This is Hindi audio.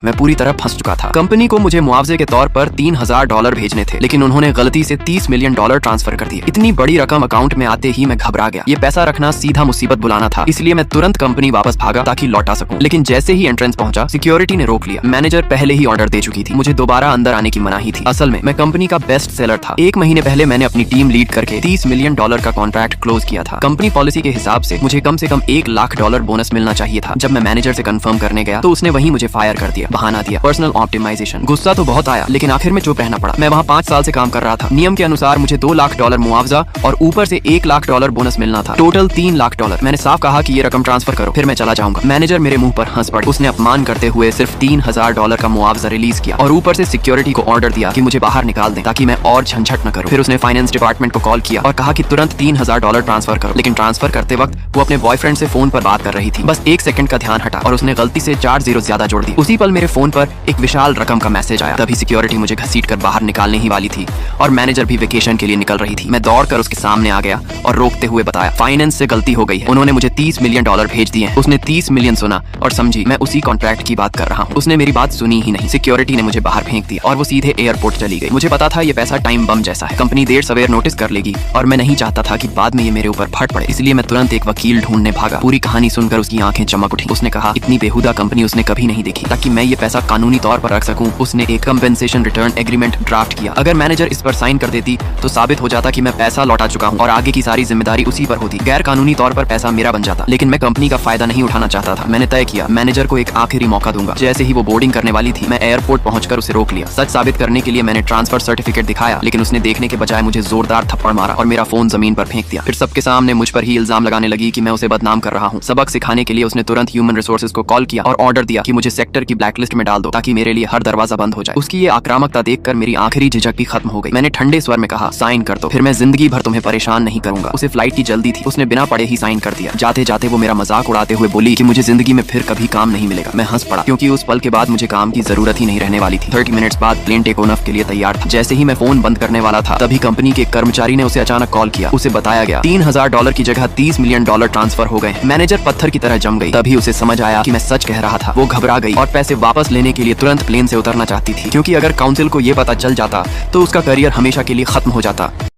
मैं पूरी तरह फंस चुका था। कंपनी को मुझे मुआवजे के तौर पर $3000 भेजने थे, लेकिन उन्होंने गलती से $30 मिलियन ट्रांसफर कर दिए। इतनी बड़ी रकम अकाउंट में आते ही मैं घबरा गया। ये पैसा रखना सीधा मुसीबत बुलाना था, इसलिए मैं तुरंत कंपनी वापस भागा ताकि लौटा सकूं। लेकिन जैसे ही एंट्रेंस पहुंचा, सिक्योरिटी ने रोक लिया। मैनेजर पहले ही ऑर्डर दे चुकी थी, मुझे दोबारा अंदर आने की मनाही थी। असल में मैं कंपनी का बेस्ट सेलर था। 1 महीने पहले मैंने अपनी टीम लीड करके $30 मिलियन का कॉन्ट्रैक्ट क्लोज किया था। कंपनी पॉलिसी के हिसाब से मुझे कम $1 लाख बोनस मिलना चाहिए था। जब मैं मैनेजर से कंफर्म करने गया तो उसने वहीं मुझे फायर कर दिया, बहाना दिया पर्सनल ऑप्टिमाइजेशन। गुस्सा तो बहुत आया, लेकिन आखिर में चुप रहना पड़ा। मैं वहाँ 5 साल से काम कर रहा था। नियम के अनुसार मुझे $2 लाख मुआवजा और ऊपर से $1 लाख बोनस मिलना था। टोटल $3 लाख। मैंने साफ कहा कि ये रकम ट्रांसफर करो, फिर मैं चला जाऊंगा। मैनेजर मेरे मुंह पर हंस पड़े। उसने अपमान करते हुए सिर्फ $3000 का मुआवजा रिलीज किया और ऊपर से सिक्योरिटी को ऑर्डर दिया कि मुझे बाहर निकाल दें ताकि मैं और झंझट न करूं। फिर उसने फाइनेंस डिपार्टमेंट को कॉल किया और कहा कि तुरंत $3000 ट्रांसफर करो। लेकिन ट्रांसफर करते वक्त वो अपने बॉयफ्रेंड से फोन पर बात कर रही थी। बस 1 सेकंड का ध्यान हटा और उसने गलती से 4 जीरो ज्यादा जोड़ दी। उसी पल मेरे फोन पर एक विशाल रकम का मैसेज आया। तभी सिक्योरिटी मुझे घसीटकर बाहर निकालने ही वाली थी और मैनेजर भी वेकेशन के लिए निकल रही थी। मैं दौड़कर उसके सामने आ गया और रोकते हुए बताया, फाइनेंस से गलती हो गई है। उन्होंने मुझे $30 मिलियन भेज दिए हैं। उसने 30 मिलियन सुना और समझी मैं उसी कॉन्ट्रैक्ट की बात कर रहा हूँ। उसने मेरी बात सुनी ही नहीं। सिक्योरिटी ने मुझे बाहर फेंक दिया और वो सीधे एयरपोर्ट चली गई। मुझे पता था ये पैसा टाइम बम जैसा है, कंपनी देर सवेर नोटिस कर लेगी और मैं नहीं चाहता था कि बाद में ये मेरे ऊपर फट पड़े। इसलिए मैं तुरंत एक वकील ढूंढने भागा। पूरी कहानी सुनकर उसकी आंखें चमक उठी। उसने कहा, इतनी बेहुदा कंपनी उसने कभी नहीं देखी। ताकि मैं ये पैसा कानूनी तौर पर रख सकूं, उसने एक कंपेंसेशन रिटर्न एग्रीमेंट ड्राफ्ट किया। अगर मैनेजर इस पर साइन कर देती तो साबित हो जाता कि मैं पैसा लौटा चुका हूं और आगे की सारी जिम्मेदारी उसी पर होती। गैर कानूनी तौर पर पैसा मेरा बन जाता, लेकिन मैं कंपनी का फायदा नहीं उठाना चाहता था। मैंने तय किया मैनेजर को एक आखिरी मौका दूंगा। जैसे ही वो बोर्डिंग करने वाली थी, मैं एयरपोर्ट पहुंचकर उसे रोक लिया। सच साबित करने के लिए मैंने ट्रांसफर सर्टिफिकेट दिखाया, लेकिन उसने देखने के बजाय मुझे जोरदार थप्पड़ मारा और मेरा फोन जमीन पर फेंक दिया। फिर सबके सामने मुझ पर ही इल्जाम लगाने लगी कि मैं उसे बदनाम कर रहा हूँ। सबक सिखाने के लिए उसने तुरंत ह्यूमन रिसोर्सेज को कॉल किया और ऑर्डर दिया कि मुझे सेक्टर की ब्लैकलिस्ट में डाल दो ताकि मेरे लिए हर दरवाजा बंद हो जाए। उसकी ये आक्रामकता देखकर मेरी आखिरी झिझक भी खत्म हो गई। मैंने ठंडे स्वर में कहा, साइन कर दो, फिर मैं जिंदगी भर तुम्हें परेशान नहीं करूंगा। उसे फ्लाइट की जल्दी थी, उसने बिना पढ़े ही साइन कर दिया। जाते जाते वो मेरा मजाक उड़ाते हुए बोली कि मुझे जिंदगी में फिर कभी काम नहीं मिलेगा। मैं हंस पड़ा क्योंकि उस पल के बाद मुझे काम की जरूरत ही नहीं रहने वाली थी। 30 मिनट्स बाद प्लेन टेक ऑफ के लिए तैयार था। जैसे ही मैं फोन बंद करने वाला था, तभी कंपनी के कर्मचारी ने उसे अचानक कॉल किया। उसे बताया गया $3000 की जगह $30 मिलियन ट्रांसफर हो गए। मैनेजर पत्थर की तरह जम गई। तभी उसे समझ आया कि मैं सच कह रहा था। वो घबरा गई और पैसे वापस लेने के लिए तुरंत प्लेन से उतरना चाहती थी, क्योंकि अगर काउंसिल को ये पता चल जाता तो उसका करियर हमेशा के लिए खत्म हो जाता।